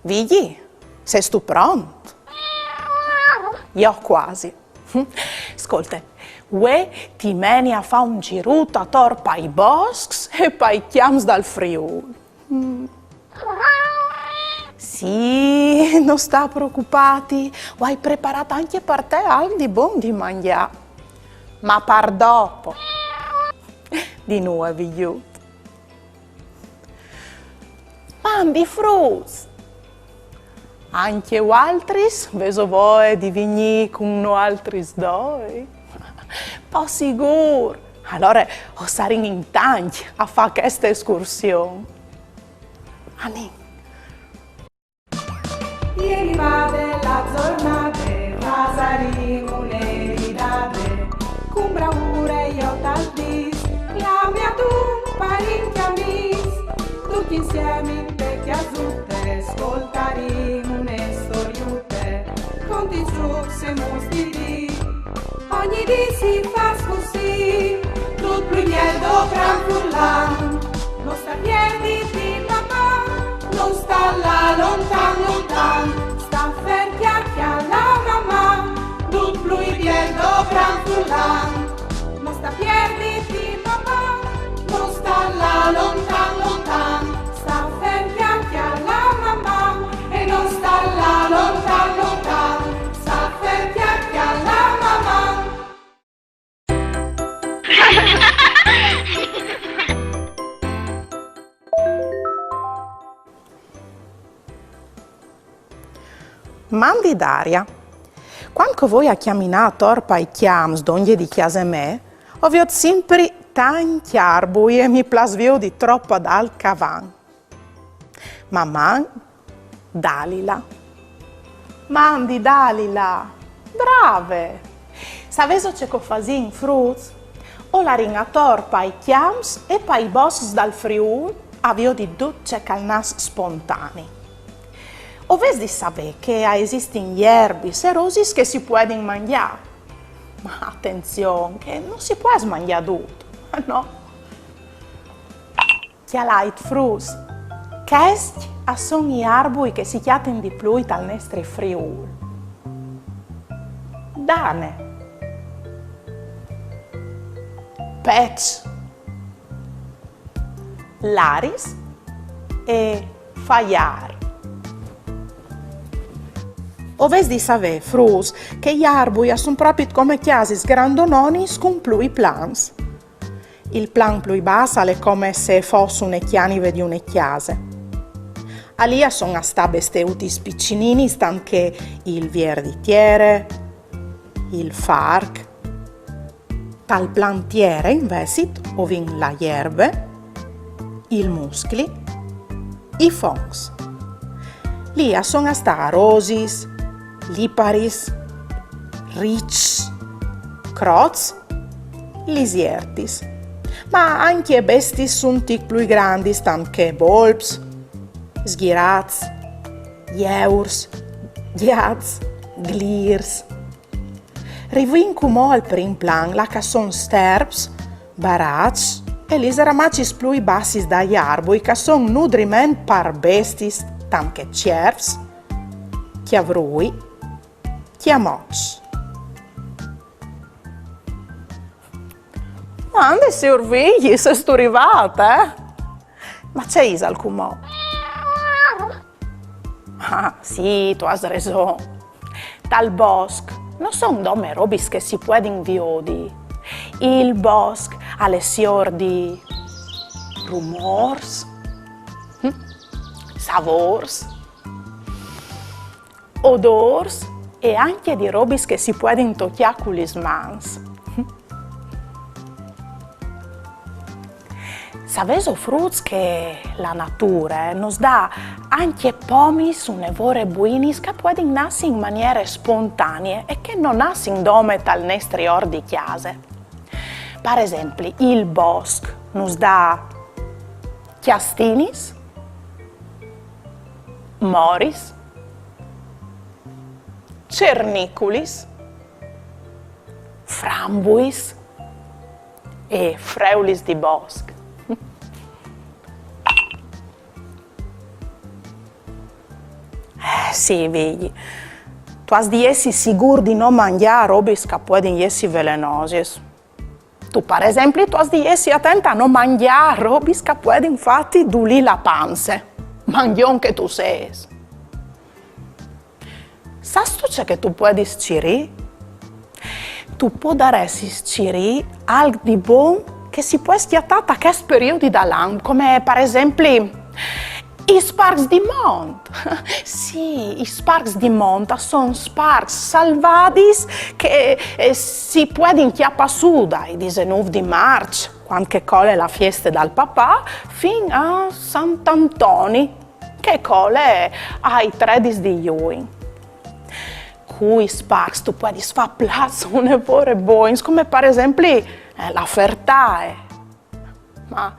Vigli, sei tu pronto? Io quasi. Ascolta, ue ti meni a fa un giruto attor pai boscs e pai chiams dal Friuli. Sì, non sta preoccupati, ho hai preparato anche per te al di buon di mangiare. Ma par dopo. Di nuovo, vigliu. Mambi frus. Anche altris, veso voi di vigni con no altris doi. Po sicuro. Allora, ho sarin in tanti a fare questa escursione. Anin. Ieri va della giornata, Vasari un'eridade, con bravura io t'aldis, la mia tu parecchi amis, tutti insieme in vecchie azzurre, ascoltaremo une storiute, conti trucs e mustiri, ogni dì si fa così, tutto più miel do gran furlan, non sta piedi di mamma, non sta là lontan lontan, sta fer chiacchia la mamma, tutto più miel do gran furlan, non sta piedi di mamma, non sta là lontan lontan, sta fer chiacchia la mamma, e non sta là lontan lontan, sta fer chiacchia la mamma. Mandi Daria, quando voi a chiamare torpa i chiams d'ogni di chiesa me, ovvio sempre tanti arbui e mi plasvio di troppo dal cavan. Mamma, Dalila. Mandi Dalila, brave. Saveso c'è co fasin fruz, o la ringa torpa i chiams e pa i boss dal Friuli, avio di duce calnas spontanei. Ovesi di sapere che esistono gli erbi e rosis che si possono mangiare. Ma attenzione, che non si può mangiare tutto, no? Chi ha light frus? Questi sono gli arbui che si chiamano di più dal nostro Friuli. Dane, pec, laris e faiari. Ovesi di sapere, frus, che gli arbui sono proprio come chiasis grandononi con plui plans. Il plan più basso è come se fosse una chianive di una chiase. Alia sono state steuti spiccinini, stanche il vierditiere, il farc, tal plantiere invece ovin la erbe, il muscli, i fongs. Lia sono state rosis, liparis, ricci, croz, lisiertis. Ma anche bestie sono più grandi, stanche bolps, sghirats, jeurs, ghiaz, glirs. Rivincumo al prim plan la che sono sterps, barats e gli ramacis più bassi dagli arbui che sono nudriment par bestis, tanche cervs, chiavrui, chiamocs. Quando si urvigli, se sto arrivata, Ma c'è Isal come? Ah, sì, tu hai ragione. Dal bosco non sono dome robis che si può inviodi. Il bosco ha le sior di rumors, savors, odors e anche di robis che si può intocchiare con le mans. Saveso fruits che la natura nos dà anche pomis un'evore buinis che pueden nascere in maniere spontanee e che non nascono dome tal nostri or di chiase. Per esempio, il bosco nos dà chiastinis, moris, cerniculis, frambuis e freulis di bosco. Sì, vedi. Tu hai di essere sicuro di non mangiare robe che possono essere velenose. Tu, per esempio, tu hai di essere attenta a non mangiare robe che possono infatti dulire la panza. Mangion che tu sei. Sai tu che tu puoi scirire? Tu puoi dare scirire algo di buono che si può schiattare a questo periodo dell'anno, come per esempio i sparks di monte. Sì, i sparks di monte sono sparks salvati che si possono inchiappare su dai 19 di marzo, quando colle la festa del papà, fino a Sant'Antonio, che colle ai 13 di giugno. Cui sparks tu puoi fare plazzone pure buoni, come per esempio la fertae. Ma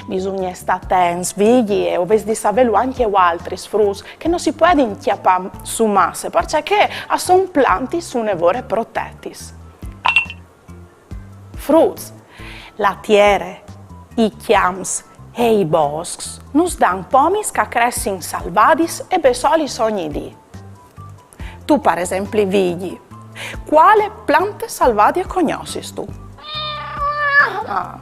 bisogna stare attenti, svegli e ovvero sapere anche altri frutti che non si può inchiappare su masse, perché sono piante sono vore protetti. Frutti, lattiere, i chiams e i boschi nos danno pomi che crescono salvati e besoli ogni giorno. Tu, per esempio, vedi, quale piante salvadia conosci tu? Ah,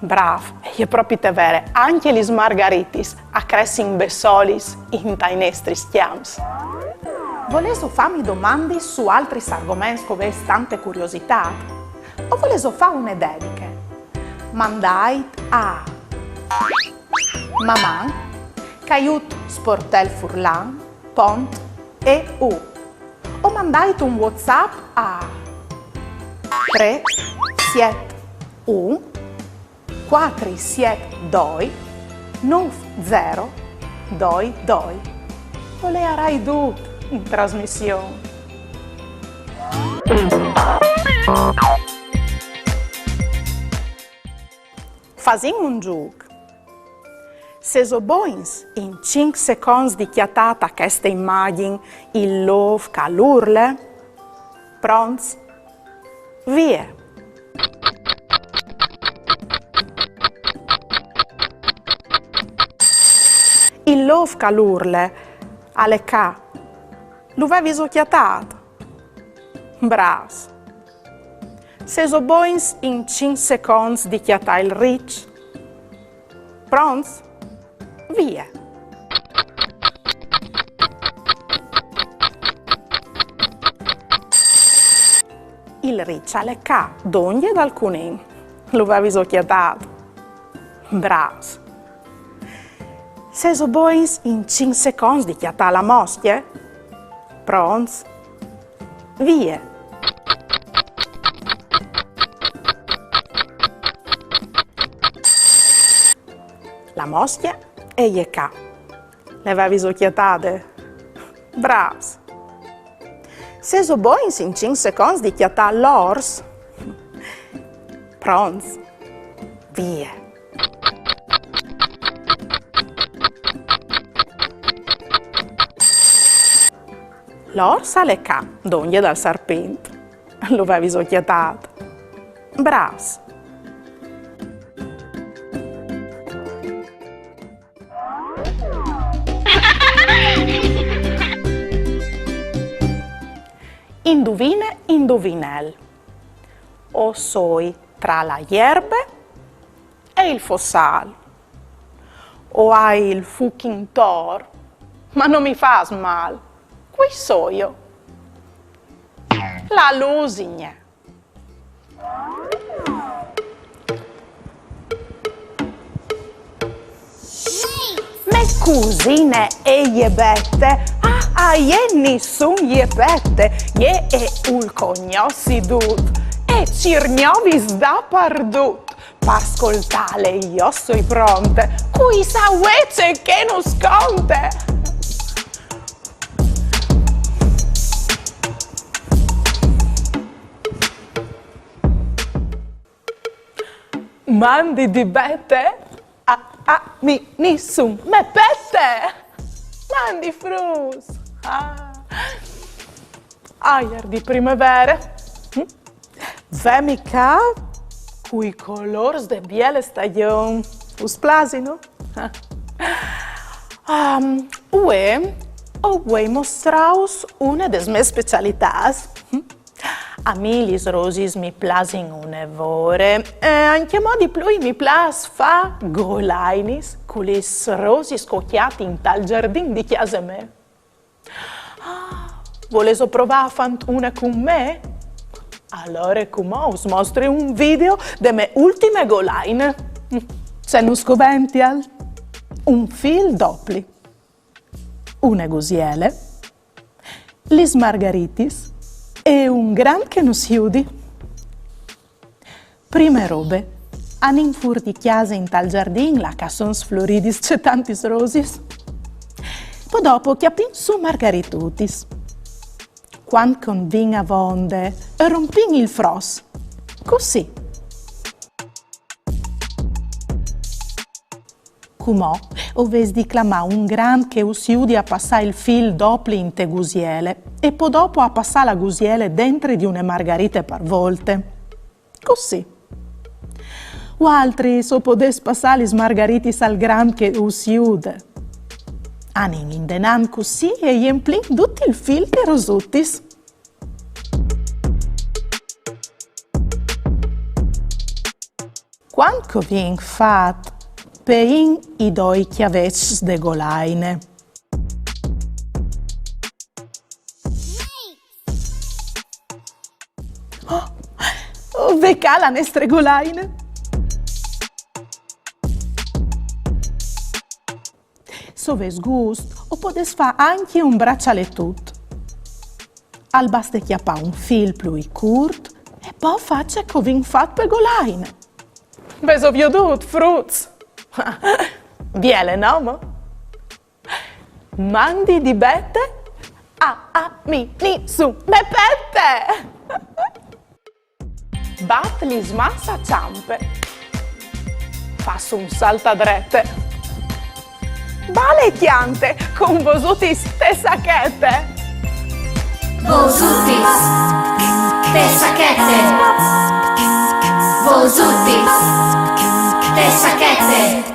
bravo, è proprio te vero, anche gli margaritis a crescere in bessolis in tainestri chiams. Volevo farmi domande su altri argomenti che avete tante curiosità? O volevo fare una dedica? Mandai a mamma, che aiuto sportel furlan, pont e u. O mandate un WhatsApp a 371 472 9022. O le avrai tutto in trasmissione. Facciamo un gioco. Se soboins in 5 secondi di chiatata questa immagine, il love calurle, pronti? Via! Il love calurle, alle ca, lo avevi chiatato? Bravo! Se soboins in 5 secondi di chiatare il rich, pronti? Via! Il riccia le ca d'ogni ed alcunin. Lo avevi chiatato. Bravo! Se soboins in 5 secondi di chiatare la moschia, pronti? Via! La moschia e gli ca. Le avevi chiatate? Bravs! Se soboins in 5 secondi di chiatare l'ors, pronti? Via! L'ors alle ca, d'ogni dal serpente. Lo avevi chiatato? Bravs! Indovine, indovinel. O soi tra la ierbe e il fossal. O hai il fucking tor, ma non mi fas mal. Qui so io. La lusigna. Me cusine e iebette, nessun iepette, je e ul cognossi dut, e cirgnovis da pardut. Pascoltale io soi pronte, cui sa uece che non sconte. Mandi di bette? Nessun me pette! Mandi frus! Aier di primavera, vemica, cui colors de biele stagione, us plasino? Ue, o vuoi mostraus una des mes specialitats? A mi lis rosis mi plasin unevore, anche mo di plui mi plas fa golainis cu lis rosis cocchiati in tal giardin di chiesa me. Voleso provare a fant una con me? Allora come us mostri un video de me ultime golaine. Se non scovential, un fil doppli, una gusiele, lis margaritis e un gran che non si udi. Prime robe, anin fur di chiesa in tal giardin la cassons floridis c'è tantis rosis. Poi dopo chiapin su margaritutis. Quando convin a vonde, rompin il fros, così. Cumò, oves di clamà un gran che si udi a passare il fil doppli in te gusiele e poi dopo a passare la gusiele dentro di une margarite per volte. Così. O altri so podes passare le margaritis al gran che si ude. Anin in denan così e emplin tutti il fil che rosuttis. Quando vien fat, pein i doi chiavets de golaine. Veca la nestre golaine. So ves gust, o podes fa anche un braccialettut. Al baste chiappa un fil plui curt e poi faccia co vin fat pe golaine. Ves ovviodut, fruts. Biele, no? Mandi di bette mi ni su le pette. Bat li smassa ciampe. Passo un saltadrette. Vale chiante con vosutis te sacchette. Vosutis te sacchette. Vosutis te sacchette.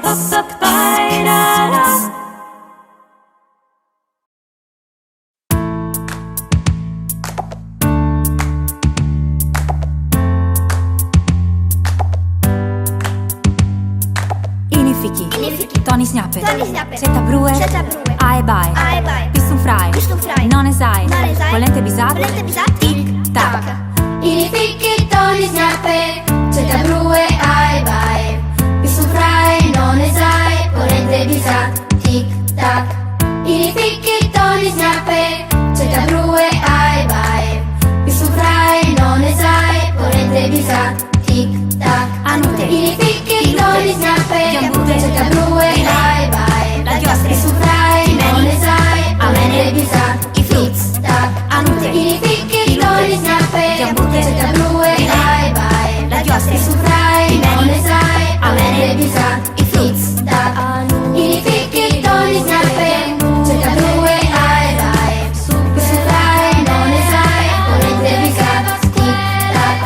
Inifiki, Tony Snapper, Snapper, Zeta Brewer, Zeta Brewer, Ae Bae, Ae Bae, Piston Fry, Non Esai, Volente Bisat, Tic Tac. Inifiki, Tony Snapper, Zeta Brewer, Ae Bae, Piston Fry, Non Esai, Volente Bisat, Tic Tac. Inifiki, Tony Snapper, Zeta Brewer, Ae Bae, Piston Fry, Non Esai, Volente Bisat, Tic Tac. Anute, Inifiki, Tony Snapper, Gambute, Zeta Brewer, Ae Bae, La Chiostre, Piston Fry, Timeni, Non Esai, Amene, Volente Bisat, I Fruits, Tic Tac. Anute, Inifiki, Tony Snapper, Gambute, Zeta Brewer, Ae Bae, La Chiostre, Piston Fry, Timeni, Non Esai, Amene, Volente Bisat, I Fruits, Tac. Inifiki, Tony Snapper, Zeta Brewer, Ae Bae, Piston Fry, Non Esai, Volente Bisat, Tic Tac.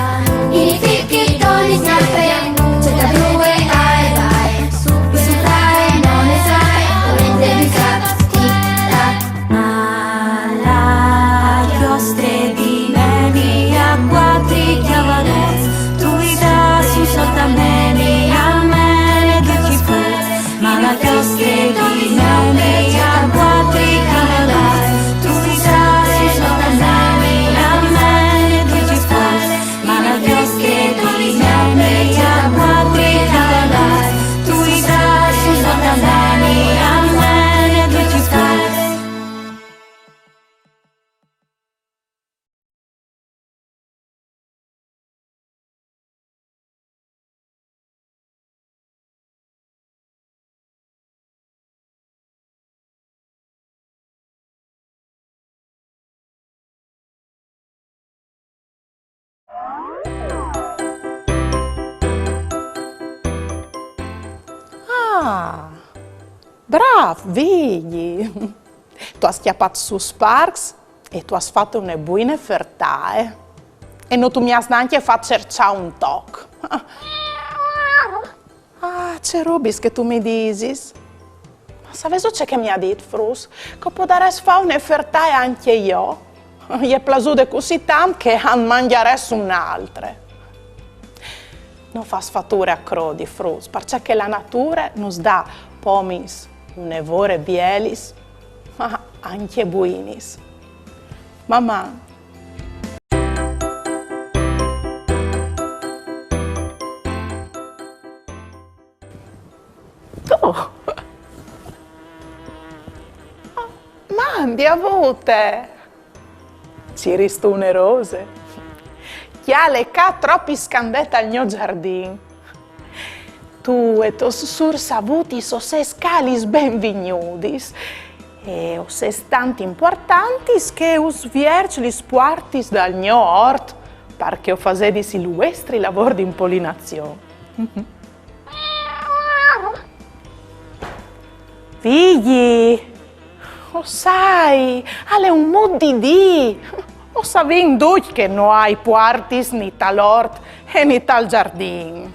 Inifiki, Tony Snapper, Zeta Brewer, Ae Bae, Piston Fry, Non Esai, Volente Bisat, Tic Tac. Alla chiostre di meni a quattri chiavarets, tu i da su sotto meni a mene che ci fu, ma la chiostre di meni a quattri chiavarets, tu i da su sotto meni a mene che ci fu, ma la chiostre di meni a quattri chiavarets, tu i da su sotto meni a mene che ci fu. Ah, bravo, vedi. Tu hai schiappato su Sparks e tu hai fatto una buona fertà. E non tu mi hai neanche fatto cercare un toc. Ah, c'è robis che tu mi dici. Sapevo c'è che mi ha detto, Frus, che potrebbe fare un'offerta anche io. Gli è piaciuto così tanto che han mangiare un'altra. Non fa sfatture a crodi, Frus, perché la natura nos dà pomis, un'evore bielis, ma anche buinis. Mamma. Oh. Mandi avute. Ci ristune rose. Chi ha le ca troppi scandette al mio giardino. Tu e tos sursavutis o se scalis ben vignudis. E o se tanti importantis che us vierci li spuartis dal mio ort perché o fasedis il vostri lavori di impollinazione. Figli, o sai, alle un mod di o savin duc che no hai puartis ni tal'ort e ni tal giardin.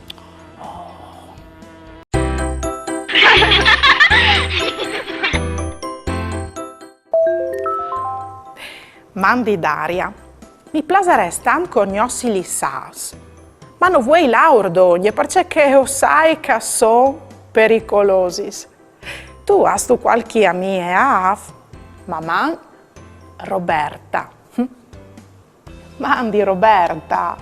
Mandi d'aria, mi plaseresti con gnossi li sas, ma non vuoi l'aurdogne perché o sai che sono pericolosis. Tu hai tu qualche amica, mamma Roberta. Mandi Roberta.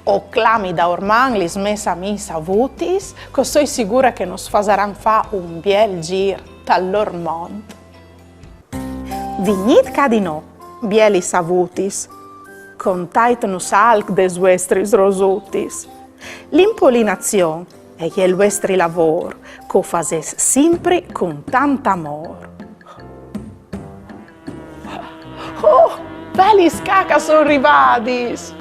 O clami da orman li smessa misa avutis, che sono sicura che nos fasaran fa un bel gir dall'Ormont. Vignit ca di no, bielis avutis, contait nus alc des vostris rosutis. L'impollinazione e il vostro lavoro, che fases sempre con tanto amor. Oh, belis caca sono arrivadis!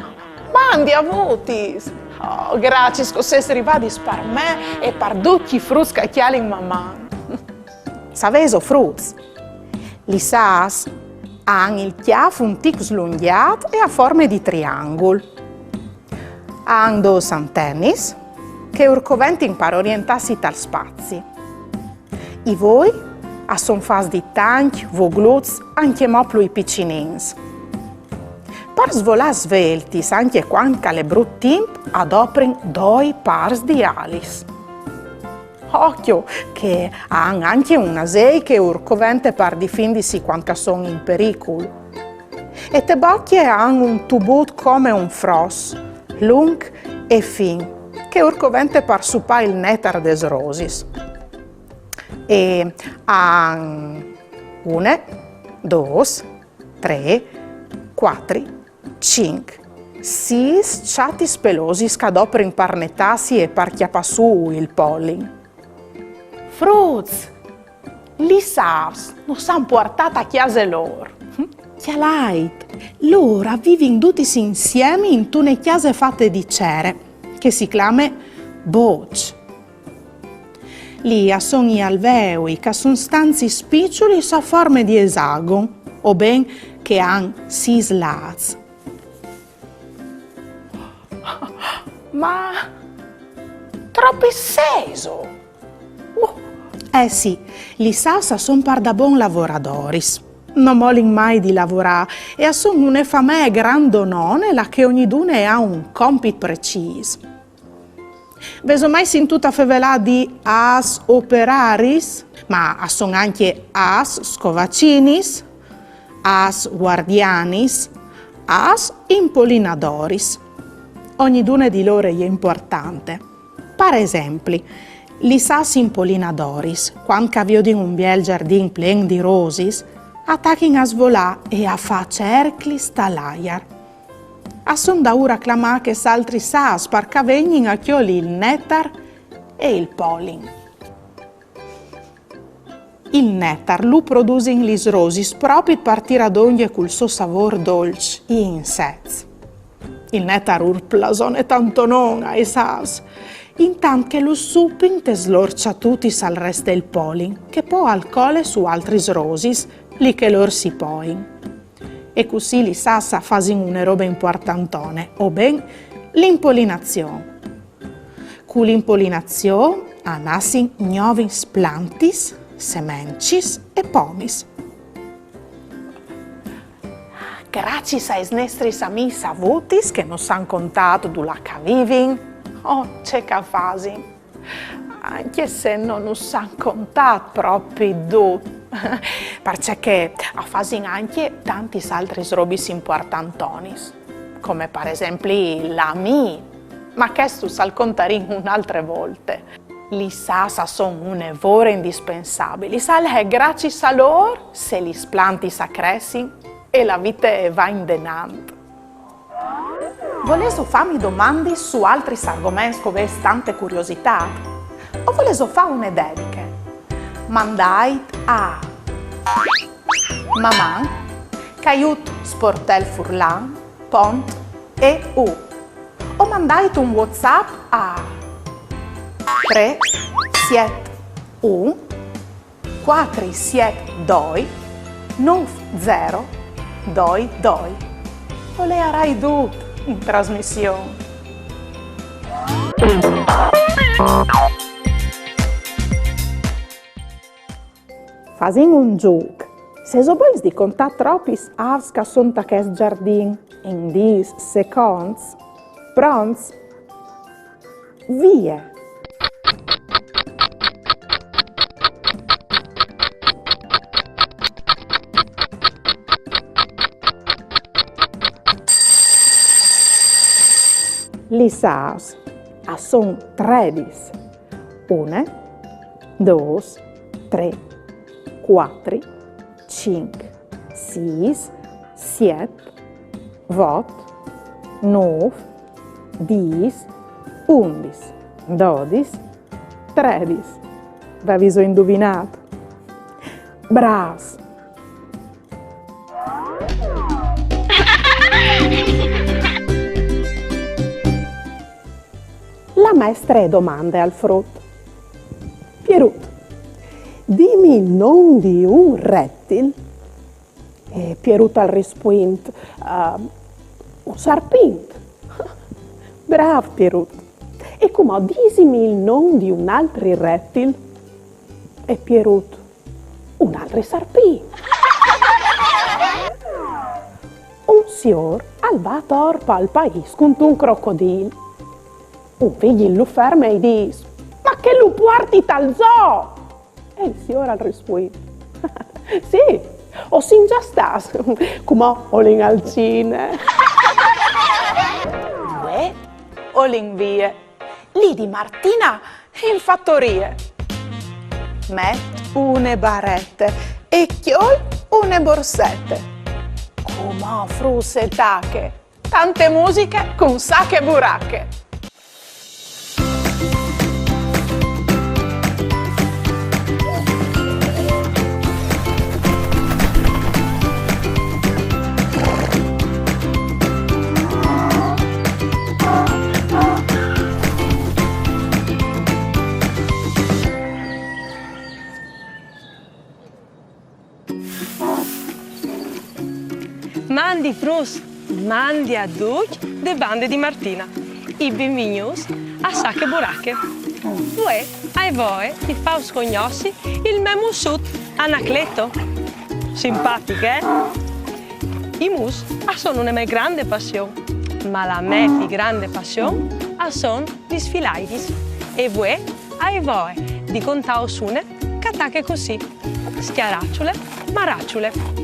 Mandi avutis! Oh, grazie, che ses arrivadis per me e per tutti i frutti che chiali in mamma. Saveso frutti? Li sas han il chiaffo un tic slunghiato e a forma di triangolo. Han dos antennis, che urcoventi per orientarsi tal spazi. I voi a son fas di tanchi, vogluts, anche mo più piccinins. Per svolare sveltis, anche quando le bruttin, adoprin due pars di alis. Occhio, che han anche una sei che urcovente per difendersi quando sono in pericolo. E te bocchie han un tubut come un fros, lung e fin, che urcovente per supà il netar des rosis. E han 1, 2, 3, 4, 5, 6 chatis pelosis che adoprin per netasi e per chiappassu il pollen. Fruits, li sas, non s'han portata a chiesa loro. Chialait, loro vivono tutti insieme in tune chiese fatte di cere, che si chiama boc. Lì sono gli alveoli, che sono stanzi spiccioli a forme di esagono, o ben che hanno 6 lati. Ma troppo seso! Sì, li sasa son par da bon lavoradoris. Non molin mai di lavorare e sono une famiglie grandonone la che ognidune ha un compito preciso. Veso mai sentita fevelà di as operaris, ma sono anche as scovacinis, as guardianis, as impollinadoris. Ognidune di loro è importante. Per esempio, li sas impollinadoris, quando avio di un bel giardin plen di rosis, attacchino a svolà e a fa cercli stalaiar. A son da ora clamà che s'altri sas perché vengono a chioli il nettar e il pollen. Il nettar lo produce in lis rosis proprio per tirare d'ogni col suo sapore dolce e insetto. Il nettar urplasone tanto non ai sas, intanto che lo suppin te slorcia tutti al resto del pollen, che poi alcole su altri rosis, lì che lor si poin. E così li sassa fasin una roba importantone, o ben l'impollinazione. Con l'impollinazione nascin nuovi plantis, semencis e pomis. Grazie ai nostri amici avutis che nos han contato dell'H viving, c'è che fasi, anche se non nos han contato proprio perché a fasi anche tanti altri robis importantonis, come per esempio la mi, ma questo sal contare un'altre volte. Li sasa sono un'evore indispensabili, sale grazie a loro se li planti sa cresci e la vita va in denant. Volevo farmi domande su altri argomenti con tante curiosità? O volevo fare una dediche? Mandai a mamma che aiuto sportel furlan, pont e u. O mandai un WhatsApp a 3 7 1 4 7 2 9 0 2 2. O le arai tutto in trasmissione. Facendo un gioco, se voglio di contare troppi avs che sono a questo giardino in 10 secondi, pronti? Via! Li saus sono 13. 1, 2, 3, 4, 5, 6, 7, 8, 9, 10, 11, 12, 13. Vi ho indovinato. Bravos! La maestra domanda al frutto. Pieruto, dimmi il nome di un rettile. E Pieruto al rispondo, un serpente. Bravo Pieruto. E come dimmi il nome di un altro rettile? E Pieruto, un altro serpente. Un signor va a torpa al paese con un crocodilo. Un figlio lo ferma e dice: ma che lo porti tal zoo? E il signore al risponde: sì, o sin già stas, come olin al cine. Uè, olin vie, lì di Martina in fattorie. Met une barette e chiol une borsette. Come frusse tacche, tante musiche con sacche e buracche. Mandi frus, mandi a duc de bande di Martina. I benvinus a sacche buracche. Uè, ai voi ti fa scognossi il memo sud Anacleto. Simpatiche, I mus sono una mia grande passione, ma la mia più grande passione sono gli sfilaitis. E ai voi di contare sune catacche così, schiaracciole, maracciole.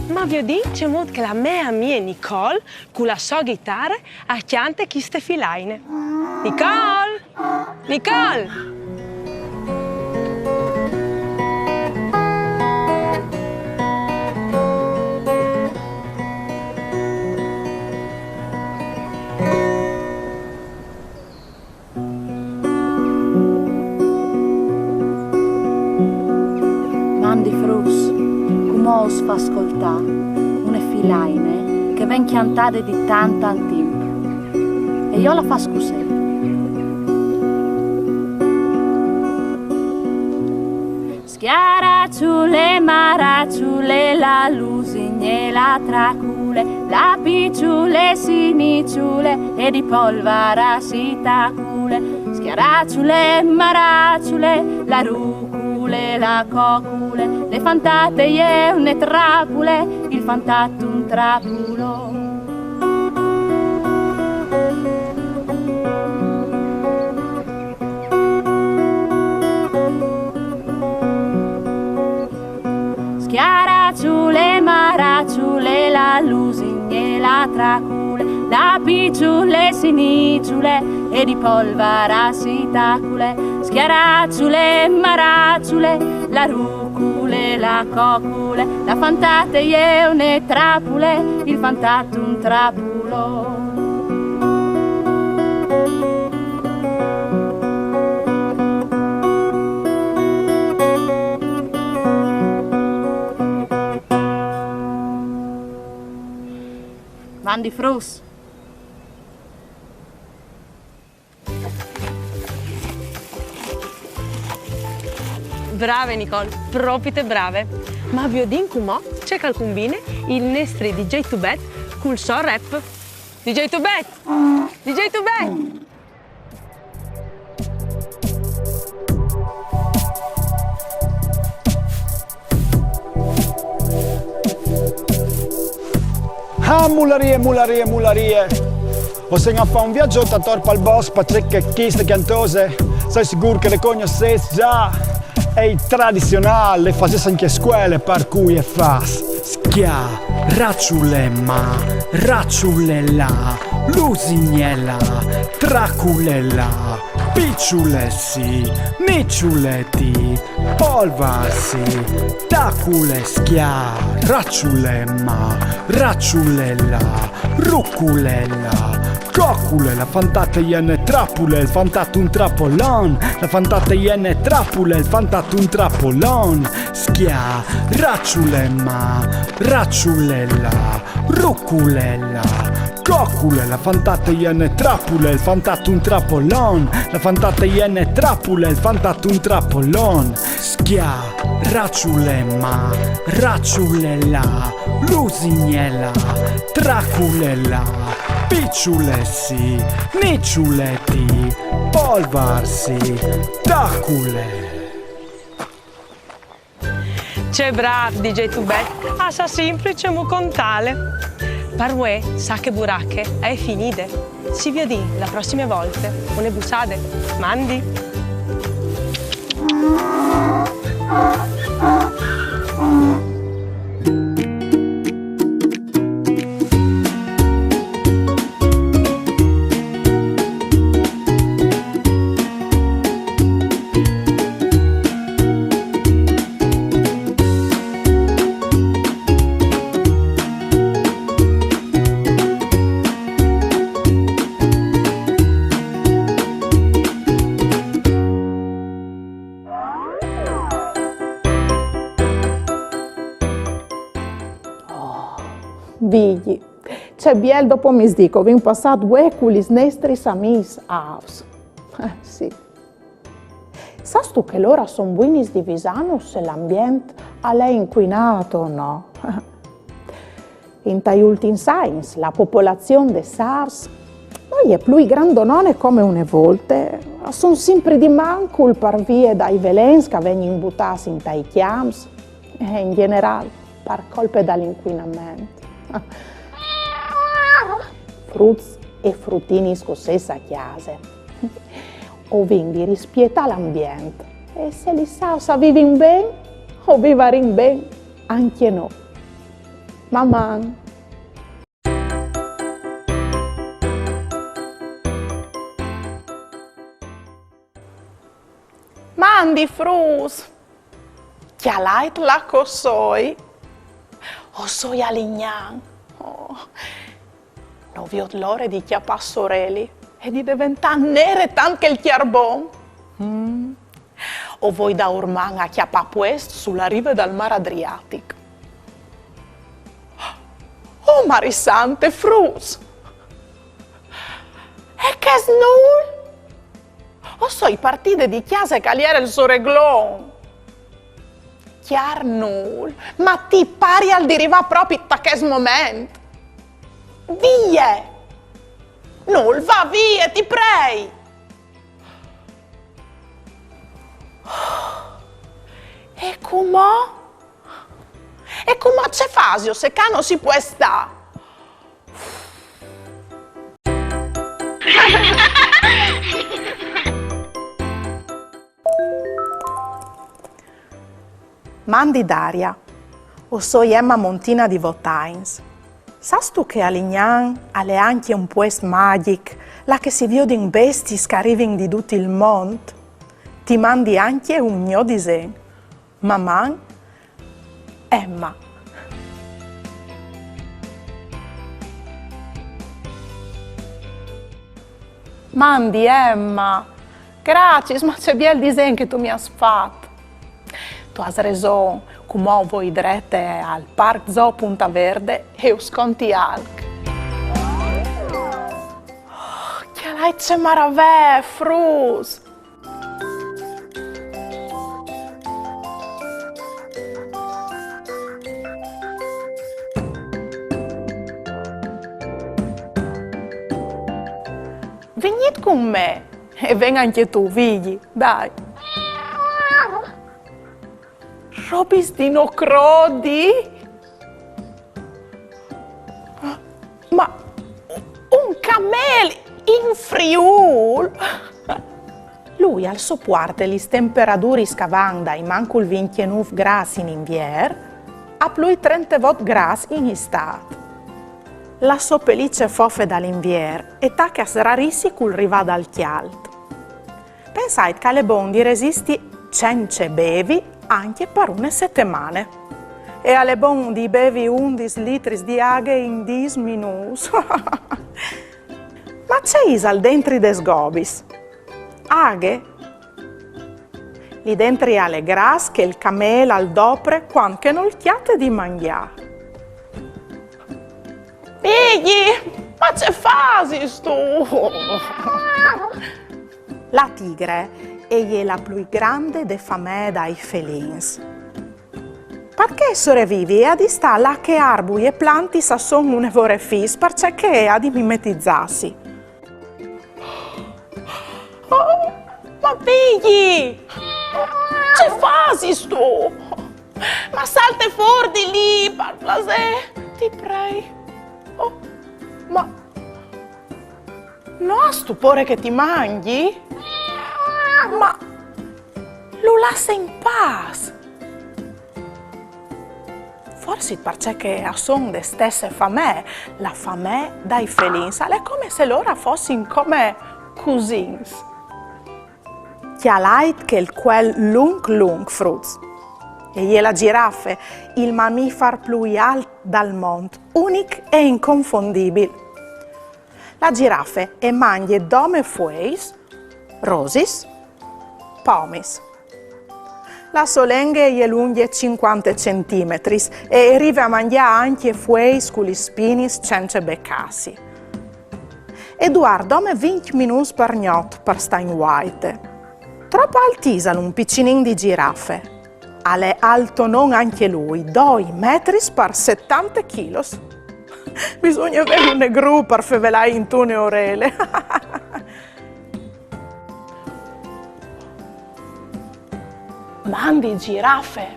Ma vi dice molto che la mia Nicole, con la sua chitarra, acchianta queste filaine. Nicole! Nicole! Mandi frus, come os fa ascoltare una filaine che ven chiantate di tanto tempo. E io la fa scusare. Schiaracciule, maracciule, la lusigne, la tracule, la picciule, sinicciule e di polvara si tacule. Schiaracciule, maracciule, la rucule tracule, la cocule, le fantate e une trapule, il fantatum trapulo. Schiaracciule, maracciule, la lusigne, la tracule, la picciule, sinicciule e di polvara sitacule. Schiaracciule, maracciule, la rucule, la cocule, la fantate e une trapule, il fantatum trapulo. Van die Frus. Brave Nicole, proprio brave. Ma vi ho detto mo, c'è qualcun bine, il nostro DJ Tubet, col so rap. DJ Tubet! DJ Tubet! Ah, mularie, mularie, mularie. O se non fa un viaggio da Torpa al Bosch, Patrick chiste cantose, sei sicuro che le conoscesse già? È tradizionale, le facesse anche a scuole, per cui è fas. Schia, racciulema, racciulella, lusignella, traculella, picciulessi, micciuletti, polvarsi, tacule, schia, racciulema, racciulella, ruculella, cocule, la fantata iene trapule, il fantatum trapolon, la fantata iene trapule, il fantatum trapolon, schia, racciulema, racciulella, ruculella, cocule, la fantata iene trapule, il fantatum trapolon, la fantata iene trapule, il fantatum trapolon, schia, racciulema, racciulella, lusignella, traculella, picciulessi, nicciuletti, polvarsi, tacule. C'è bravo DJ Tubet, ah sa semplice mu contale. Parue, sa che buracche, è finite. Si vede la prossima volta, une busade. Mandi. Vigli, c'è biel dopo misdico, vin passat due con gli nostri amis aus. Sì. Sai tu che l'ora son buinis di Visano se l'ambiente è inquinato o no? In tai ultimi signs, la popolazione de SARS non è più grandonone come une volte, sono sempre di manco per via dai velens che vengono imbuttati in tai chiams e in generale per colpe dall'inquinamento. Frutti e fruttini scossessa a chiase. O quindi rispieta l'ambiente e se li sa vivi bene o vivere bene anche noi. Mamma. Mandi frus, chia lait la cosoi, o soi a lignan, non vi ho l'ora di chiappare sorelli e di diventare nere tanto che il chiarbon. O voi da Orman a chiappare questo sulla riva del mare Adriatico. Oh marisante frus, e che snul! O so i partiti di chiesa caliere il soreglon. Chiar null, ma ti pari al deriva proprio da che momento. Via! Null, va via, ti prego! Come? E come c'è fasio se ca non si può sta? Mandi Daria, o so Emma Montina di Votains. Sas tu che a Lignan alle anche un puest magic, la che si vede in besties che arrivano di tutto il mondo? Ti mandi anche un mio disegno. Mamma Emma. Mandi Emma. Grazie, ma c'è bel disegno che tu mi hai fatto. Tu hai ragione, come voi direte al Park Zoo Punta Verde e os conti alc. Oh, che lei c'è maravè, frus! Venite con me e venga anche tu, figli, dai. Robis di Nocrodi? Ma un camel in Friul? Lui al sopporto le temperature scavano dai mancul 29 gradi in inverno a più 30 gradi in estate. La sua pelliccia foffe dall'inverno e tacca rarissimi col riva dal chialto. Pensate che le bondi resisti 100 bevi anche per una settimana. E alle bondi bevi 11 litri di acqua in 10 minuti. Ma c'è al dentro des gobis? Aghe? Lì dentro alle gras che il camelo al dopre quando che non chiate di mangiare. Figli, ma c'è fasi tu? La tigre è la più grande de famè dai felins. Perché sopravvive a di sta là che arbui e planti sa son une vore fis perché a di mimetizzarsi. Oh, ma figli! C'è fasi tu? Ma salte fuori di lì, per placer, ti prego. Oh, ma no stupore che ti mangi? Ma lo lascia in pace. Forse perché sono le stesse famè, la famè dai felins, è come se loro fossero come cousins. Chialait che il quel lung fruz. E la giraffe, il mammifero più alto dal mondo, unico e inconfondibile. La giraffe e mangia dome fueis, rosis, pomis. La solenghe è lunga 50 cm e arriva a mangiare anche fueis con gli spini senza beccassi. Edoardo dome 20 minuti per notte per stare in white. Troppo altisano un piccinin di giraffe. È alto non anche lui, 2 metri per 70 kg. Bisogna avere un gru per fevelare in tune orele. Mandi giraffe.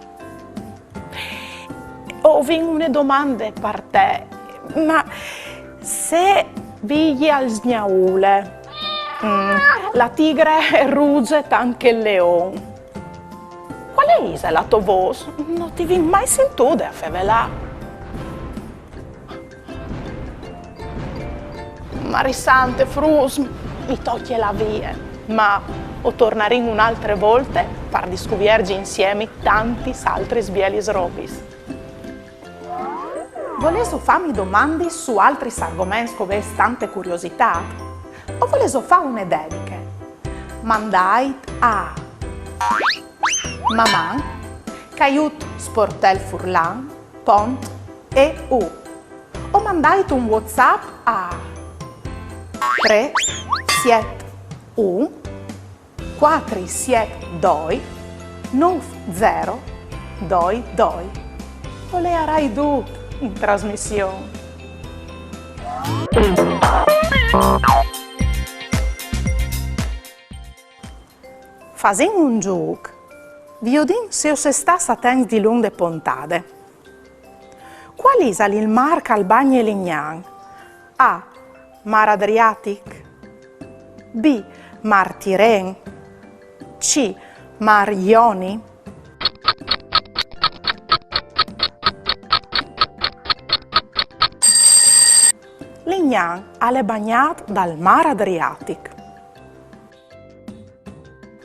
Ho una domanda per te. Ma se vigli al sgnaule, la tigre è ruge tanto il leone. Qual è la tua voce? Non ti vi mai sentito a fevelare. Marisante, frus, mi toglie la via, ma o torneremo un'altra volta per discovierci insieme tanti altri svielis robis. Volevo farmi domande su altri argomenti che avete tante curiosità? O volevo fare una dedica? Mandai a Mamma, Caiut Sportel Furlan, Pont EU. O mandai un WhatsApp a 371 472 9022. O le arai tu in trasmissione. Facciamo un gioco. viodin se se sta satens di lung de pontade. Qual is il mar cal bagne lignan? A. Mar Adriatic. B. Mar Tiren. C. Mar Ioni. Lignan è bagnato dal Mar Adriatic.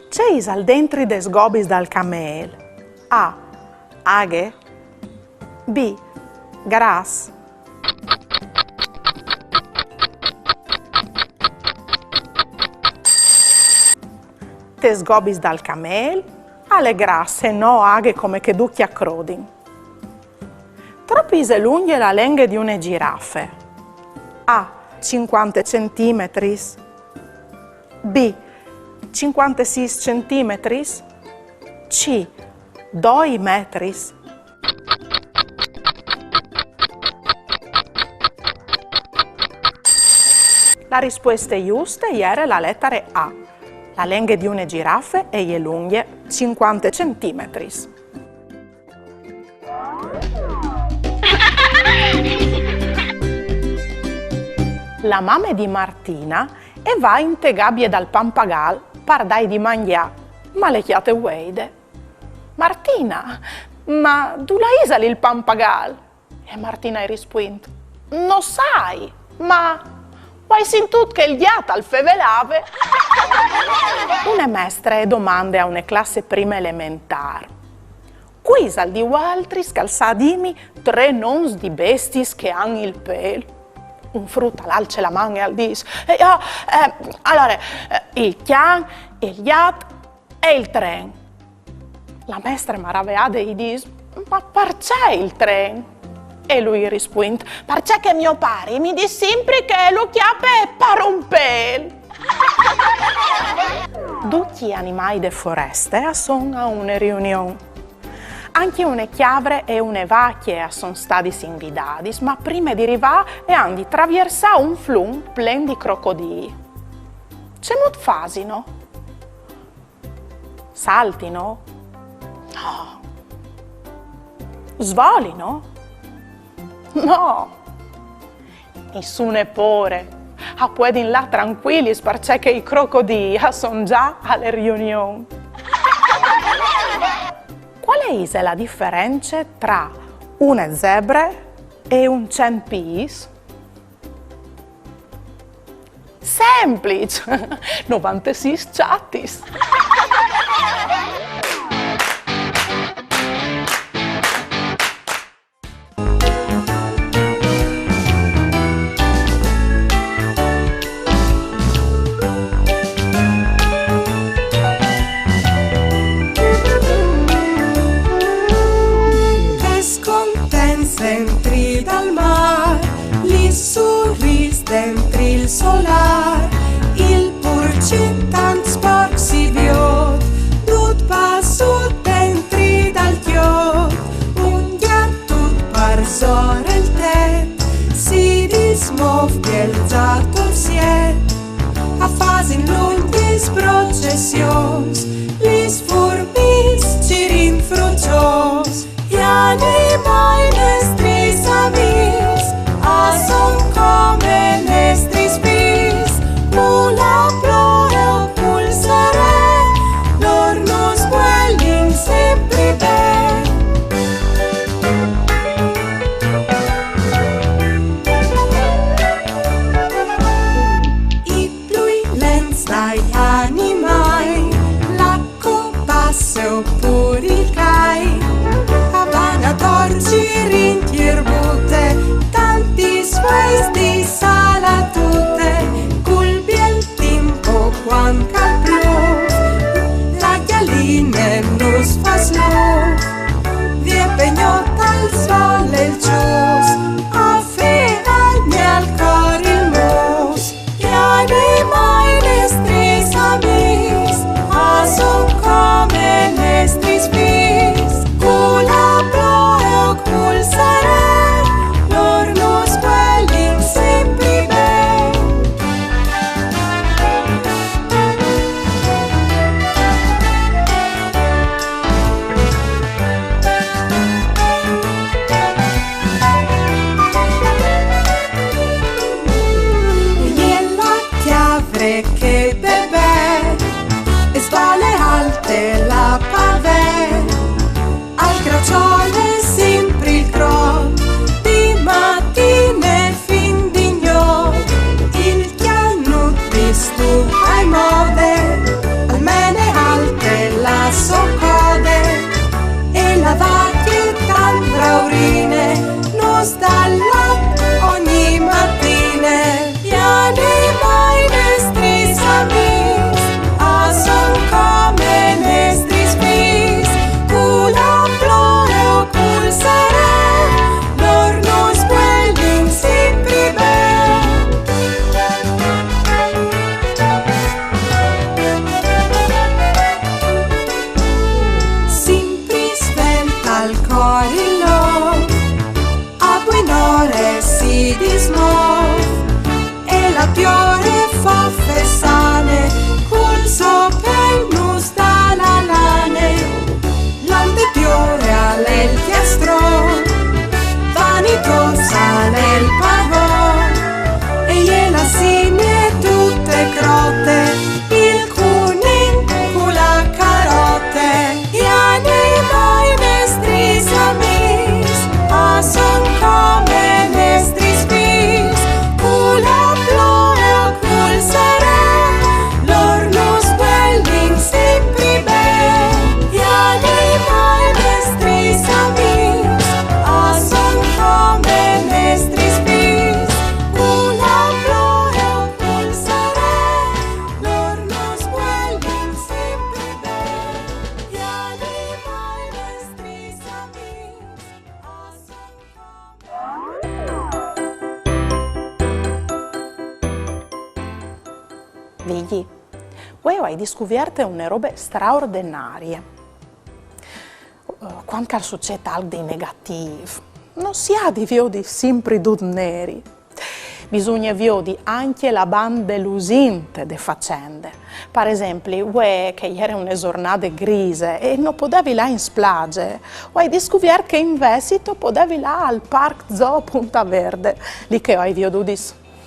C'è al dentro des gobis dal camel? A. Aghe. B. Gras. Tes gobis dal camel, alle grasse no aghe come che ducchi a crodin. Troppise lunghe la lenghe di une giraffe. A. 50 cm. B. 56 cm. C. 2 metri. La risposta giusta era la lettera A. La lenghe di una giraffe è lunghe 50 cm. La mamma di Martina e va in te gabbie dal pampagal per dai di mangià, ma le chiate weide. Martina, ma tu la isali il pampagal? E Martina ha risposto, non sai, ma vuoi sentut che il ghiata al fevelave? Una maestra e domande a una classe prima elementare. Quisal di altri scalsadimi 3 noms di bestis che hanno il pelo. Un frutto all'alce la mano e al dis. Allora, il chian, il gat e il tren. La maestra maravigliata gli dice, ma perché il tren? E lui risponde, perché che mio pari mi dice sempre che lo chiappe è per un pel. Tutti gli animali de foreste sono a una riunione. Anche una chiavre e una vacche sono stati invitati, ma prima di arrivare hanno di attraversare un fiume pieno di crocodili. C'è molto fasino? Saltino? No. Svolino? No. Nessuno pure. A puoi là tranquilli perché i crocodili sono già alle riunioni. Qual è la differenza tra una zebra e un centpis? Semplice! 96 chattis! Dentri dal mar, li sorris dentri il solar, il porcin tant sporc si viot, tut passut dentri dal chiot, un gattot per sore il tet, si dismov piel torsiet, a fasin lunghis processions, lis furbis cirin frucios, gli animai nestris amis, son come nestris bis, mula ploe pulsare, lor nos quelling sempre ben. I plui lents dai animai, l'acco passa oppure il cai, torci rinchierbute, tanti sveis di salatute, culpi il tempo quan cal plov, la galline nos fa slow, vie pegnota al sol il cius, a fenagni al cor il mus, gli animai nestris amis, son come nestris bis, cula ploe pulsare, lor nos quelling sempre ben. Vigli, voi hai scoperto una roba straordinaria. Quando succede algo di negativo, non si ha di vedi sempre tutti neri. Bisogna vedere anche la banda lusinte delle faccende. Per esempio, che era una giornata grigia e non potevi là in spiaggia, hai scoperto che in Vessito potevi là al Park Zoo Punta Verde, lì che hai veduto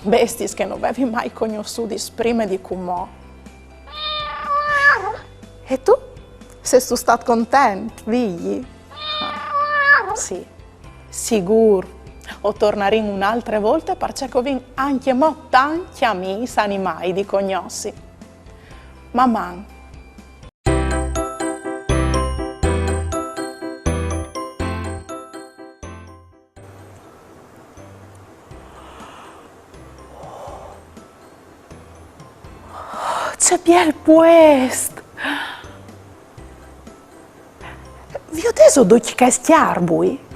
bestie che non avevi mai conosciuto prima di come. E tu? Sei stato contento, Vigli? Sì, sicuro. O torneremo un'altra volta perché ho anche tanti amici animali di conosci. Mamma. C'è bel questo! Vi ho detto tutti questi arbui?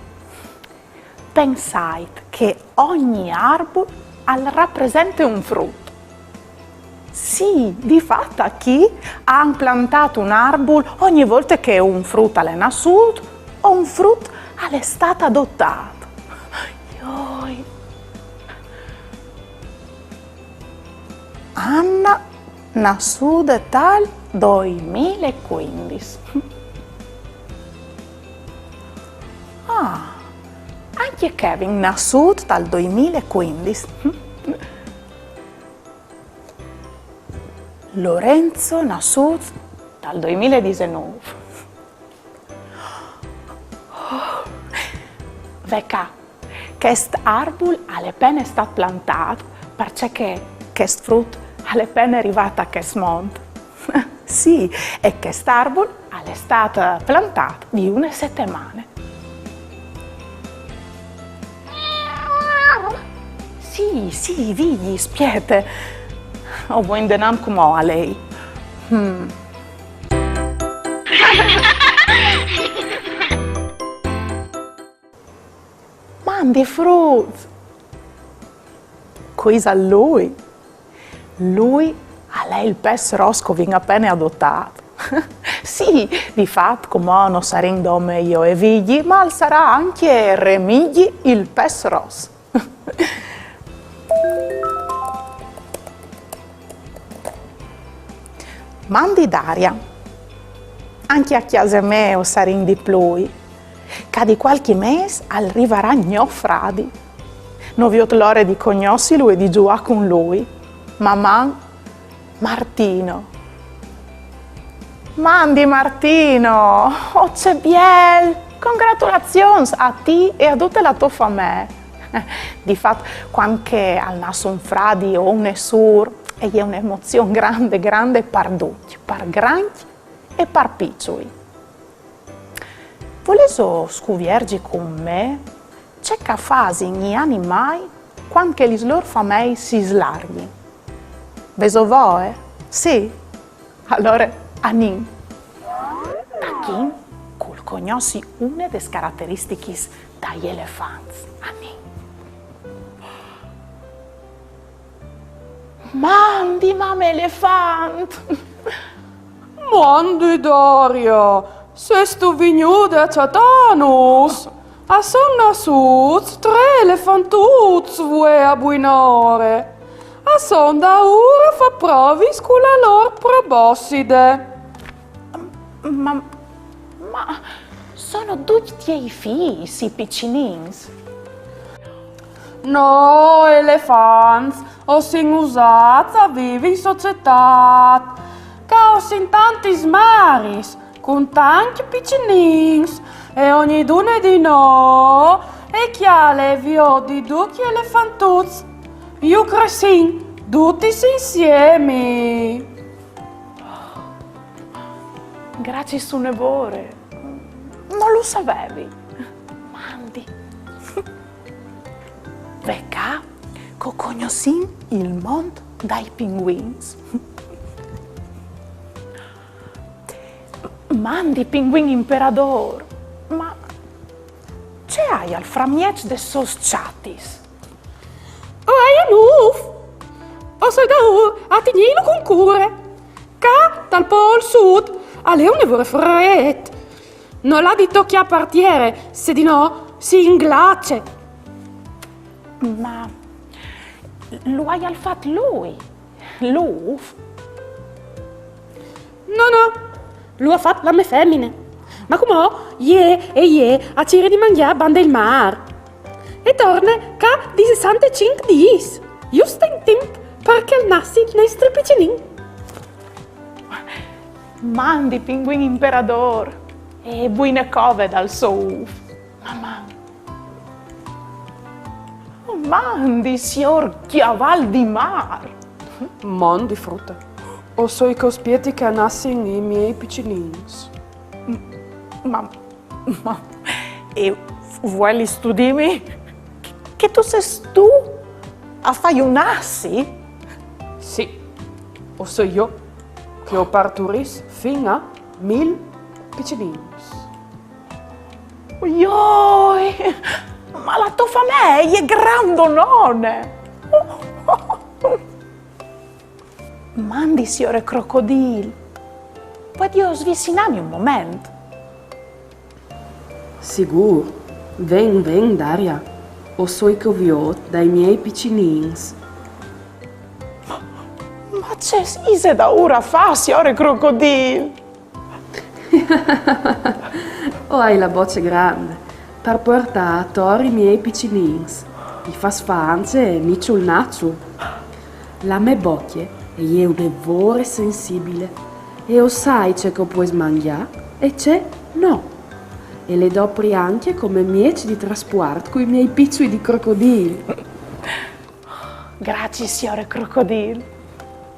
Pensate che ogni arbore rappresenta un frutto. Sì, di fatto chi ha plantato un arbore ogni volta che un frutto è nasciuto o un frutto è stato adottato. Ioi. Anna nasciuta dal 2015. Anche Kevin nasciuto dal 2015. Lorenzo nasciuto dal 2019. Vecchia, questo arbore è appena stato plantato perché questo frutto è appena arrivato a questo mondo. Sì, e questo arbore è stato plantato di una settimana. Sì, Vigli, spiete. O vuoi indenam come a lei? Mandi frutti. Cosa a lui? Lui a lei il pes rosco viene appena adottato. Sì, di fatto come non saremo io e Vigli, ma sarà anche Remigli il pes rosso. Mandi d'aria, anche a casa mia saremo di più, che di qualche mese arriverà mio fradi. Non vi ho l'ora di conoscerlo e di giocare con lui. Mamma, Martino. Mandi Martino, oh c'è biel, congratulazioni a te e a tutta la tua famiglia. Di fatto, quando al naso un fradi o un sur, è un'emozione grande per tutti, per grandi e per piccoli. Volete scoprire con me c'è che fase gli animali quando le loro famiglie si slarghi? Vedo voi? Sì? Allora, anin. Takin, col conosci una delle caratteristiche degli elefanti. Anin. Mandi, mamma elefant! Mandi Daria, sei sto venuto a Ciatanus? A son nasciuti 3 elefantuzi vuoi abbuinare. A son da ora fa provi con la loro proboscide. Ma sono tutti i figli, sì, piccinins. No, elefanti, ho sin usati a vivere in società, che ho sin tanti smaris, con tanti piccinins, e ogni dune di no, e chi ha le vio di tutti elefantuzi, io cresci, tutti insieme. Grazie Sunevore, non lo sapevi. Mandi. Vecchia, che conosci il mondo dei pinguini. Mandi pinguini imperador, ma c'è hai al framiec de sos chatis? Ai nuf, o sei da a tignilo con cure. Ca dal Pol Sud alle un nevore fred. Non l'ha di tocchi a partiere, se di no si inglace. Ma lo hai fatto lui? L'UF? No, lui ha fatto la me femmine. Ma come a cire di mangiare banda il mar. E torna ca di 65 dis. Giusto in tempo perché il nassi nei stripicinin. Mandi pinguin imperador e buine cove dal suo UF. Mamma. Oh, mandi, signor chiaval di mar. Mon di frutta. O so i cospietti che nassi i miei piccinins. Ma e vuoi studimi che tu sei tu a fare un assi? Sì, o so io che ho parturis fino a 1000 piccinins. Ioi, ma la tua famiglia è grandonone. Mandi, signore crocodilo. Puoi io svicinarmi un momento? Sicuro, ven, Daria. O so i coviot dai miei piccinins. Ma c'è ise da ora fa, signore crocodilo. O hai la voce grande per portare a tori i miei piccinins. I fa sfanze e nicciul nacciu. La me bocchie è un devore sensibile e o sai c'è che puoi mangiare e c'è no. E le dopri anche come mieci di trasporto con i miei piccoli di crocodilo. Grazie, signore crocodilo.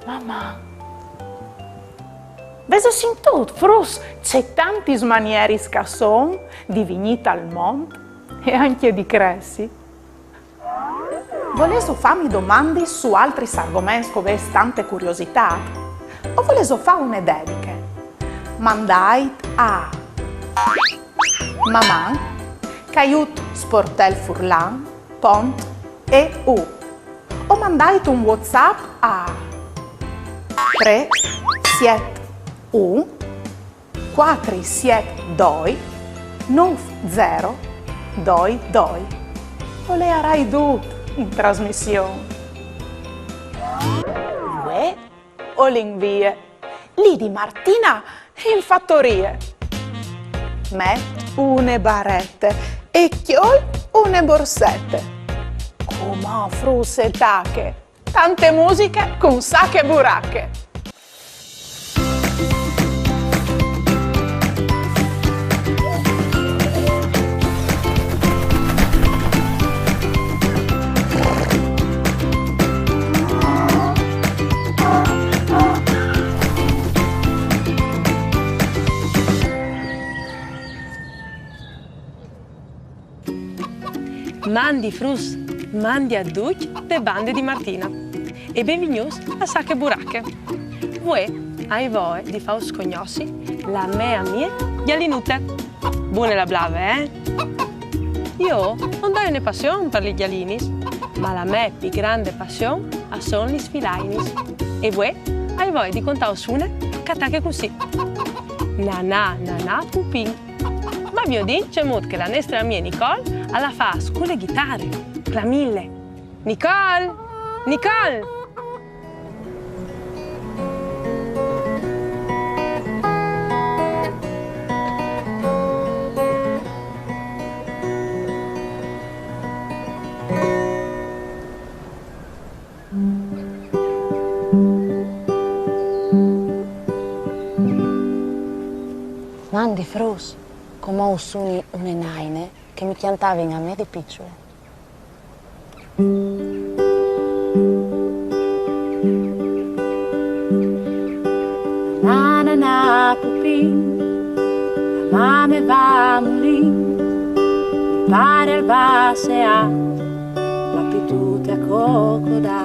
Mamma. Vedo sin tutto, frus, c'è tanti manieri scasson di vignita al mondo e anche di cressi. Volevo farmi domande su altri argomenti con tante curiosità? O volevo fare una dediche? Mandai a Mamma, Caiut Sportel Furlan, Pont e U. O mandai un WhatsApp a 3 7 1 4 7 2 9 0 2 2. O le arai tutto in trasmissione. Uè, o l'invie. Lì di Martina in fattorie. Me une barette e chiol une borsette. Come frusse e tacche. Tante musiche con sacche e buracche. Mandi frus, mandi a duc de bande di Martina. E benvenuti a Sacche Buracche. Voi, ai voi di far scognossi la mia gialinute. Buone la blave, eh? Io non dai una passione per gli gialinis, ma la mia più grande passione sono gli sfilainis. E voi, ai voi di contare une catacche così. Nanà, pupin. Ma vi ho detto che la nostra mia Nicole alla fa scuole chitarre, clamille. Nicole! Nicole! Mandi frus, come ho suni une naine che mi chiantavano a me di piccole. Na pupin, mame va mulin, pare al base a la pitute a cocoda.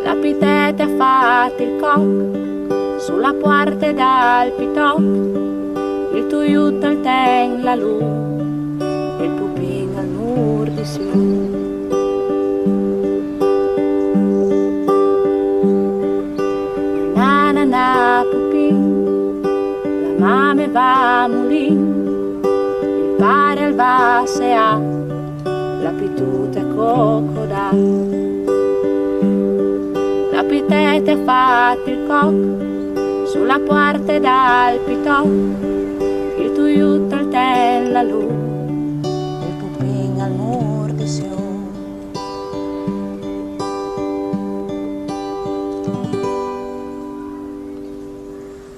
La pitete ha fatto il coc sulla porta dal pitop, il tuiut al ten la lu, il pupin al mur di su. mame va mulin, il pare al vasea, la pitute cocoda. La pitete ha fatto il coc, sulla porta dal pitò, il tuiutto al tella lu, il pupin al mur di Sion.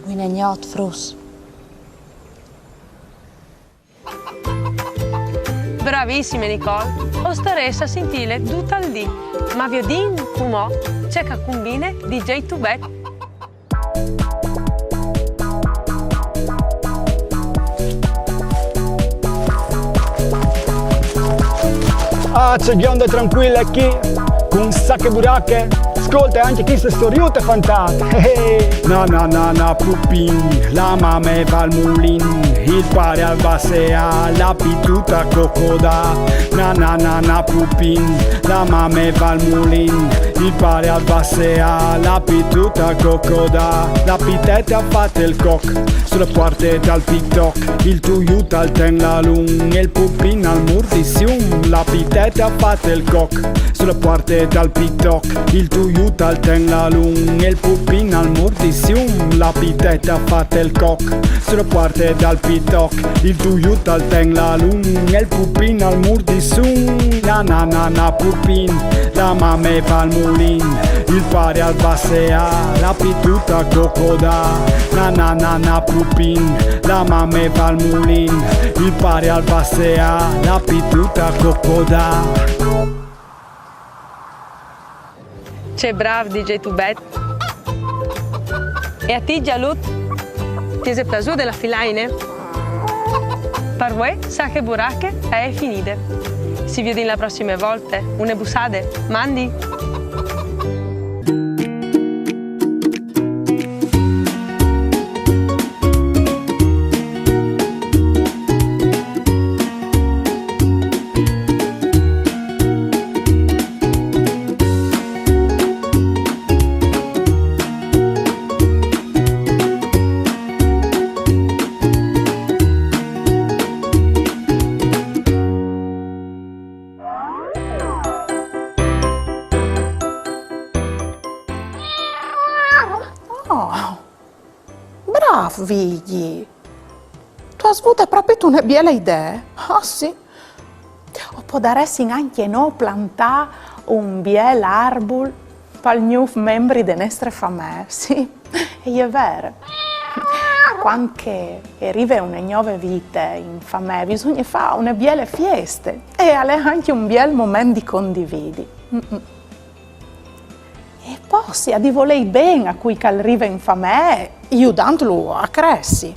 Guinegnot frus. Bravissime Nicole, o staressa a sentire tutto il dì, ma vi odin come c'è che combine DJ Tubet. Ah, c'è bionde tranquille qui, con sacche buracche. Ascolta anche chi se storiute fantate. Na na na na pupin, la mame va al mulin, il pare al vasea, la pituta cocoda. Na na na na pupin, la mame va al mulin, il pare al vasea, la pituta cocoda. La pitete ha fatto il coc, sulle porte dal TikTok, il tuiut al ten la lung, e il pupin al mur di Sium. La pitete ha fatto il coc, sulle porte dal TikTok, il tuiut al ten la lung, e il pupin al mur di Sium. La pitete ha fatto il coc, sulle porte dal TikTok, il tuiut al ten la lung, e il pupin al mur di Sium. Na na na na pupin, la mame va al mulin, il pare al vasea, la pituta cocoda. Na na na na pupin, la mame va al mulin, il pare al vasea, la pituta cocoda. C'è bravo DJ Tubet. E a ti Gialut, ti è piaciuto della filaine? Per voi, sa che buracche è finite. Si vede la prossima volta. Une busade, mandi! Bravo, Vigli. Tu hai avuto proprio una bella idea. Ah, sì. O può darsi anche no plantare un bel arbol per i nuovi membri delle nostre famiglie. Sì, è vero. Quando arriva una nuova vita in famiglia, bisogna fare una bella festa e anche un bel momento di condividi. E poi si ha di voler bene a cui arriva in famiglia, aiutandolo a crescere.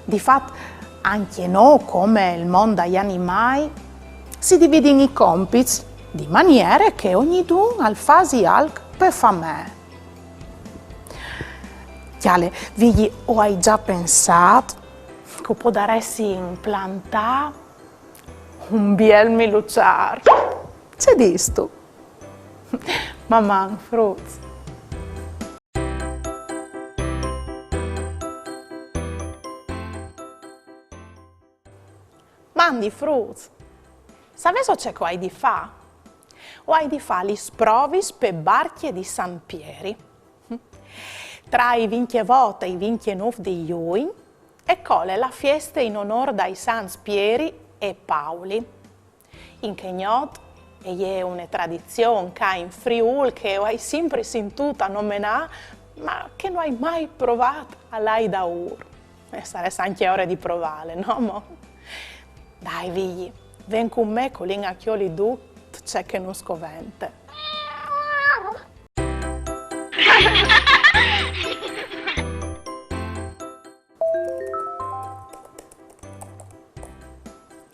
Di fatto, anche noi, come il mondo degli animali, si divide in i compiti di maniera che ognuno ha fasi alc per famiglia. Chiale, Vigli, o hai già pensato che può darsi implantare un bel meluciar? C'è disto? Mamma, fruzzi. Mandi, fruzzi. Sapete c'è che hai di fa? O hai di fa gli sprovis per barchie di San Pieri? Tra i 20 volte e i 29 di giugno e colle la festa in onore dai San Pieri e Paoli. In Chignot è una tradizione che in Friuli che hai sempre sentito nominare, ma che non hai mai provato a lei da ur. E sarebbe anche ora di provare, no? Mo? Dai, Vigli, ven con me con l'ingacchioli du, c'è che non scovente.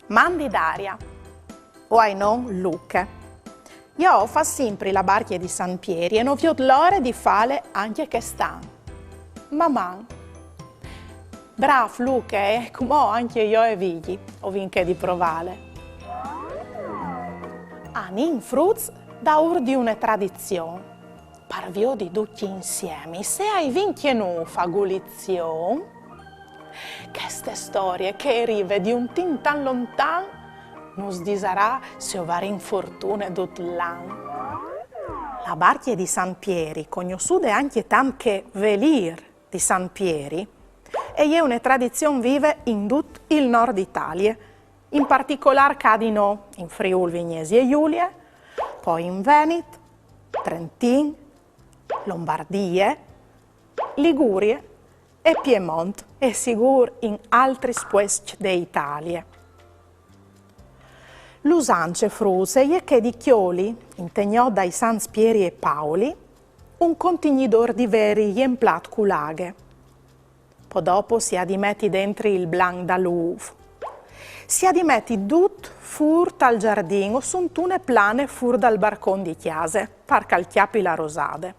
Mandi Daria, o ai non Luca. Io fa sempre la barchia di San Pieri e non vi ho l'ora di fare anche che stanno. Mamma, bravo Luca, come anche io e Vigli, ho vinto di provare. Anin fruz da ur di una tradizione. Parvio di tutti insieme, se hai vinto una fagulizione, Queste storie che arrivano di un tin tan lontan nos disarà se ovare infortune tut l'anno. La barchia di San Pieri, conosciuta anche tanto Velir di San Pieri, è una tradizione viva in tutto il nord Italia, in particolare cadino in Friuli Vignesi e Giulia, poi in Veneto, Trentin, Lombardia, Ligurie e Piemonte e sicuro in altri posti d'Italia. L'usanza fruse è che di Chioli, integnò dai San Pieri e Paoli, un contignidor di veri emplat culaghe. Poi dopo si addimetti dentro il blanc da l'uv. Si addimetti tut fur dal giardino su tune plane fur dal barcon di chiase, par calchiapi la rosade.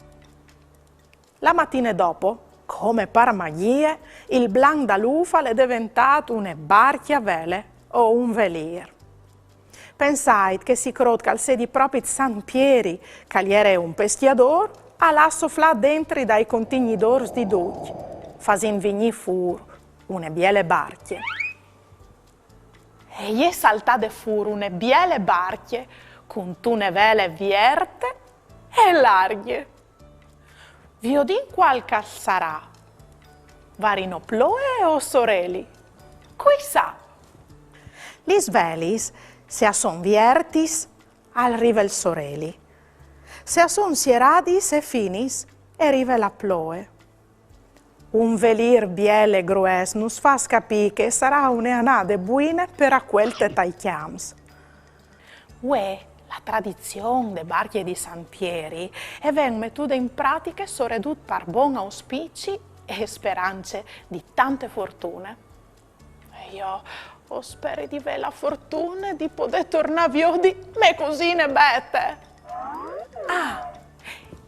La mattina dopo, come par magie, il blanc da l'ufa è diventato una barchia vele o un velir. Pensai che si crot al sedi proprio San Pieri, cagliere un pestiador, alla soffla dentro dai contignidors di duc, fasin vigni fur une biele barchie. E gli saltate fur une biele barchie con tune vele vierte e larghe. Viodin qualche sarà? Varino ploe o soreli? Qui sa? Lis velis, se son viertis, al rivel soreli. Se son sieradis e finis, e rive la ploe. Un velir biele grues nus fa scapì che sarà un'anade buine per a quel te taichiams. Uè, la tradizione de barchie di San Pieri e ven mettuta in pratica soredut par bon auspici e speranze di tante fortune. E io ho speri di ve la fortuna di poter tornare via di me cosine bette. Ah,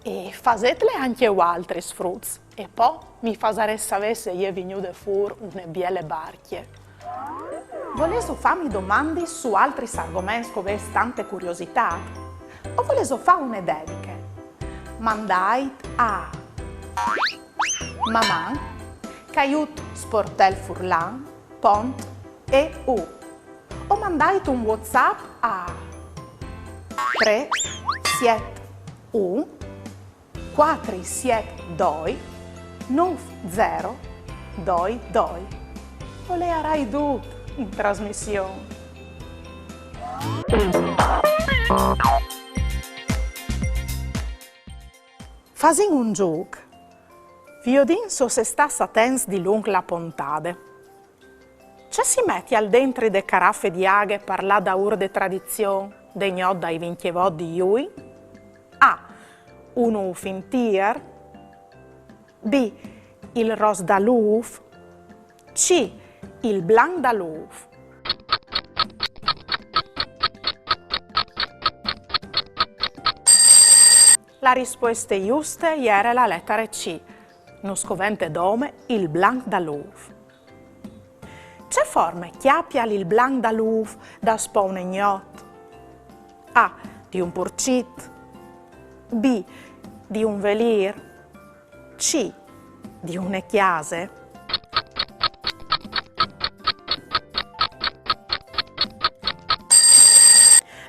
e fasetle anche altri sfruts, e poi mi fasare sapere se è venuto fur une biele barchie. Volevo farmi domande su altri argomenti con tante curiosità? O volevo fare una dediche? Mandai a mamma, caiut sportel furlan, pont e u. O mandai un WhatsApp a 3 7 1 4 7 2 9 0 2 2. O le arai tu in trasmissione. Fasin un gioco. Viodin so se sta satens di lung la pontade. C'è si metti al dentro de caraffe di aghe parla da ur de tradizione, de gnod dai vinchievod di iui? A. Uno fintier. B. Il ros da luf. C. Il blanc da luf. La risposta giusta era la lettera C. Non scovente dome il blanc da luf. C'è forma chiappia il blanc da luf da spawn gnot? A. Di un porcit. B. Di un velir. C. Di una chiase.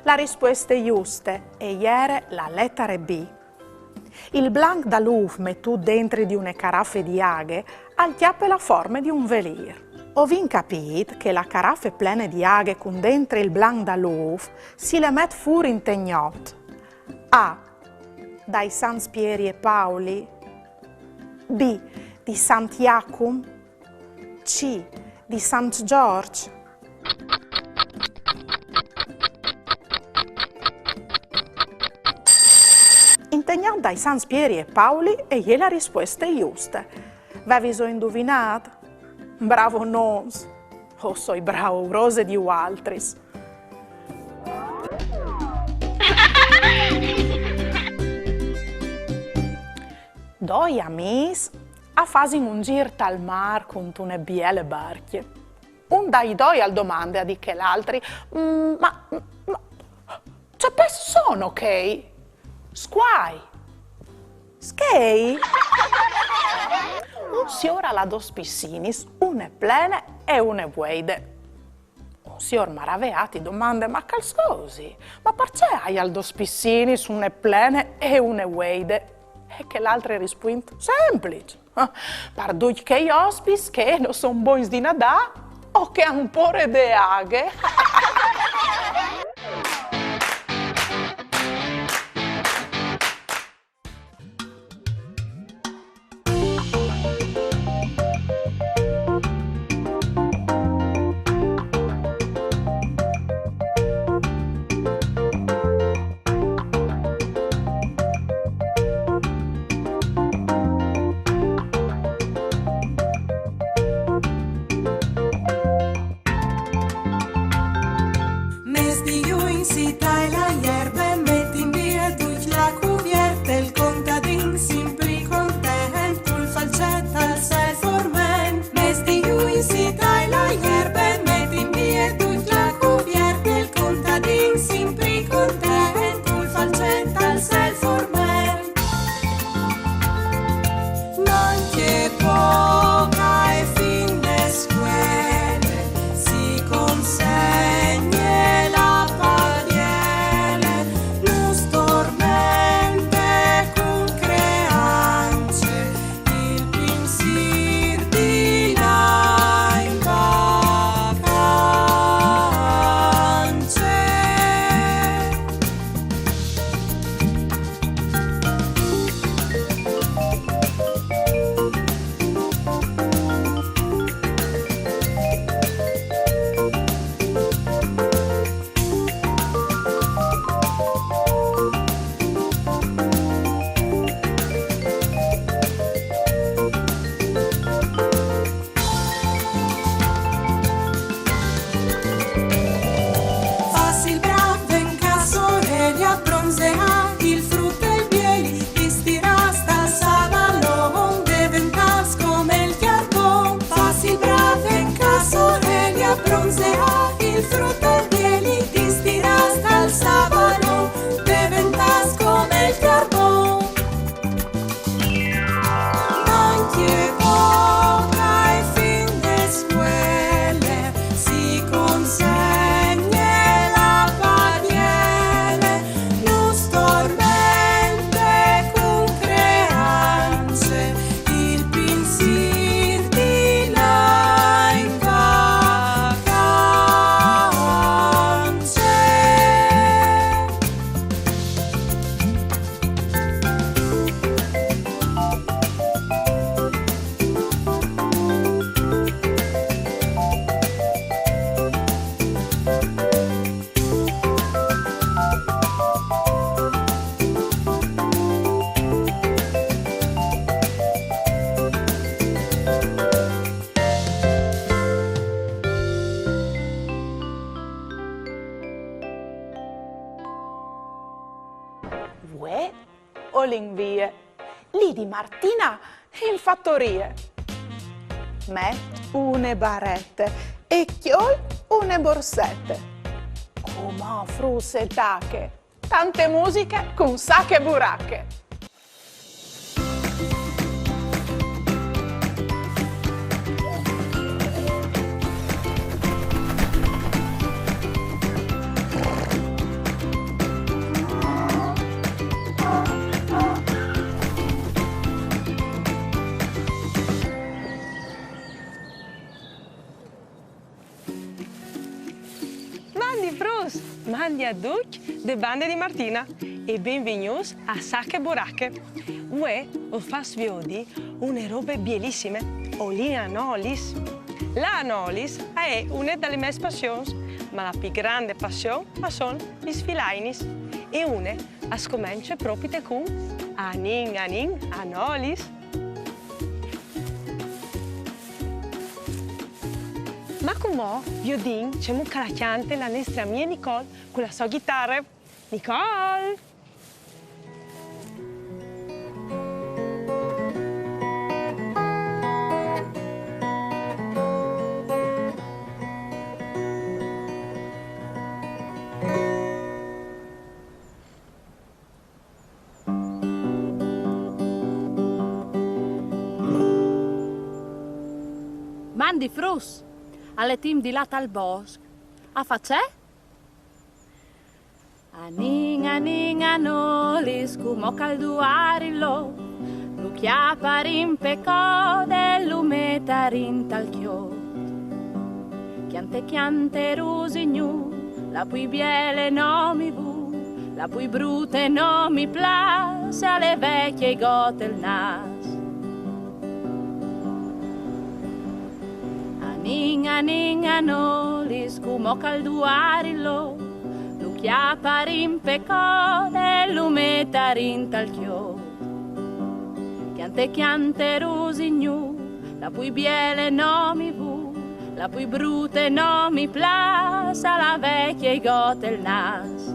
La risposta giusta era la lettera B. Il blanc da luf mettuto dentro di una caraffe di aghe al chiappe la forma di un velir. Ovin capit che la caraffe plena di aghe con dentro il blanc da luf si le met fuori in tegnot. A. Dai San Pieri e Paoli. B. Di Sant'Iacum. C. Di St. George. Integnat dai San Pieri e Paoli e gli la risposta giusta. V'aviso indovinato? Bravo nons! O soi bravo rose di altris. Doi amis a fasin un gir tal mar con une biele barchie. Un dai doi al domande a di che l'altri, ma c'è sono che? Squai? Skei? Un signora ha due piscinis, una plene e una vuote. Un signor maravigliati domanda, ma calzosi, ma perché hai al due piscinis, una plene e una vuote? E che l'altra risponde, semplice, per due che gli ospiti che non sono buoni di nadà o che hanno un po' di aghe. Uè o l'invie, lì di Martina in fattorie. Me une barette e chiol une borsette. Come frusse e tacche, tante musiche con sacche e buracche. Mandi a tutti de bande di Martina e benvenuti a Sacche Boracche. Uè, ho fatto vedere una robe bellissime, olina anolis. La anolis è una delle mie passioni, ma la più grande passione sono gli sfilainis. E una comincia proprio con anin, anolis. Ma come viodin c'è un calacciante la nostra mia Nicole con la sua chitarra. Nicole! mandi frus, alle team di là al bosco. A facè? Aninga nolis, come calduarillo, lu chiaparin pecode, lu metarin tal chiot. Chiante rusignu, la pui biele no mi vu, la pui brute no mi plas, alle vecchie gote il nas. Aninga nolis, come calduarillo, lu chiaparin pecode, lu metarin tal chiot. Chiante rusignu, la pui biele no mi vu, la pui brute no mi plas, alla vecchia gote il nas.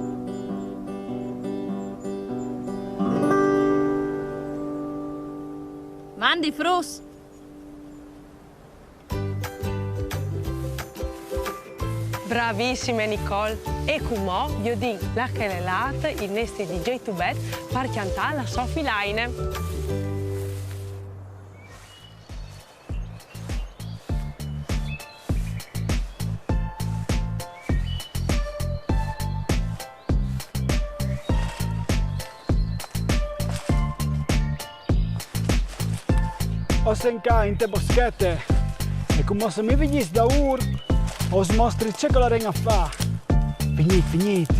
Mandi frus. Bravissime Nicole! E come io dico la che le latte in nesti di DJ2Bet per cantare la Sophie Line. Osenka in te boschette e come se mi vigis da os mostri c'è con la renga fa. Finit.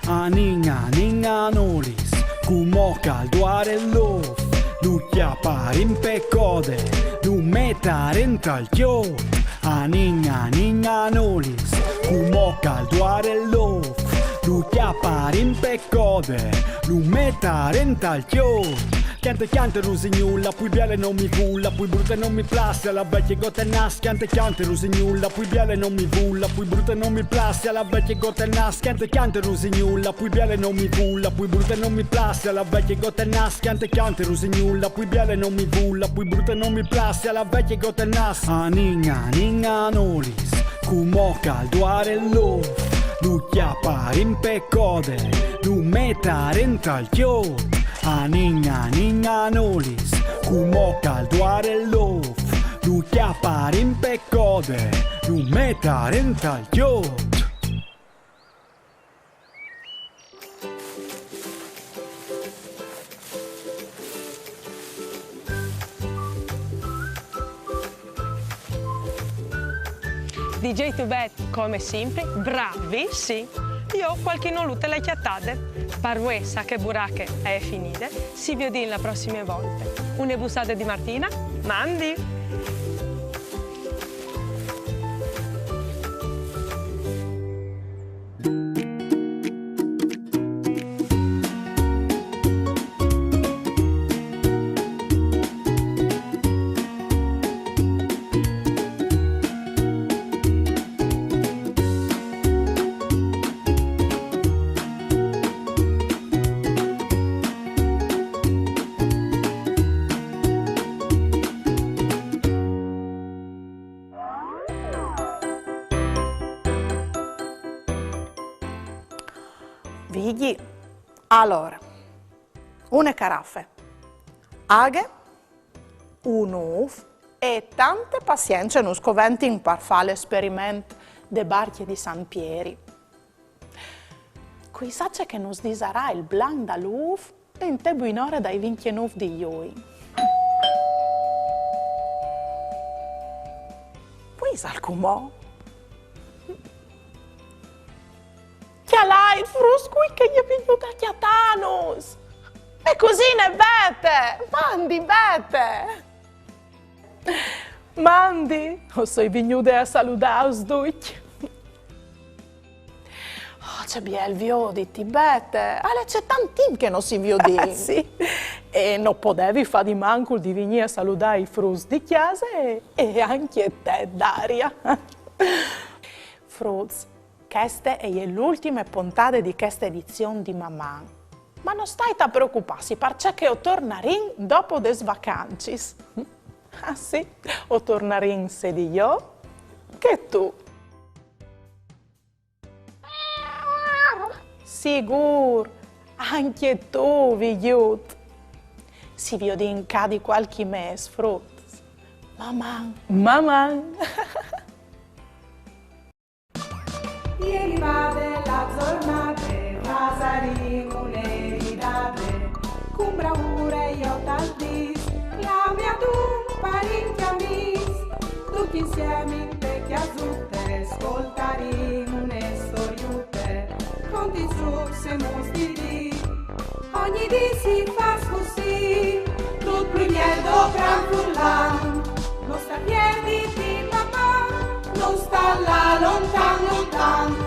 Aninga nolis, come calduare l'ov, lu chiaparin pecode, lu metaren tal chiot. Aninga nolis, come calduare l'ov, lu chiaparin pecode, lu metaren tal chiot. Chiante rusignulla, pui biele non mi vulla, pui brutta non mi plassia, la vecchia gote nas. Chiante rusignulla, pui biele non mi vulla, pui brutta non mi plassia, la vecchia gote nas. Chiante rusignulla, pui biele non mi vulla, pui brutta non mi plassia, la vecchia gote nas. Chiante rusignulla, pui biele non mi vulla, pui brutta non mi plassia, la vecchia gote nas. Aninga nolis, come calduare l'ov, lu chiaparin pecode, lu metaren tal chiot. Aninga nolis, come calduare l'ov, lu chiaparin pecode, lu metaren tal chiot. DJ2Bet, come sempre, bravi, sì. Io ho qualche nolute le chiattate. Per voi sa che buracche è finite. Si vede la prossima volta. Une busate di Martina, mandi! Vigli. Allora, une caraffe, aghe, un uf e tante pazienze non scoventi per fare l'esperimento de barche di San Pieri. Qui sa che non disarà il blan dall'uf e in te buinore dai 29 di ioi. Poi sa il cumò. Che l'hai il fruscui che gli è venuta a chiatanus. E così ne bete, mandi bete. Mandi, o sei venuta a salutare os duc. Oh, c'è biel vioditi, bete. Ale c'è tantin che non si viodi. Sì. E non potevi fare di manco di venire a salutare i frus di chiesa e anche te, Daria. Fruz. Questa è l'ultima puntata di questa edizione di Mamma. Ma non stai a preoccuparsi, perché io tornerò dopo le vacanze. Ah sì, o tornerò sia di io che tu. Sicuro, anche tu, vigliut. Si vede in ca di qualche mese, frutto. Maman. Ieri va della giornata, Vasarino l'eridate, con bravura io t'aldis, la mia tu parinti amis, tutti insieme in vecchia zutte, ascoltaremo une storiute, conti su se mostri, ogni di si fa così, tutto primier do gran furlan, non sta piedi di papà, non sta là lontan lontan.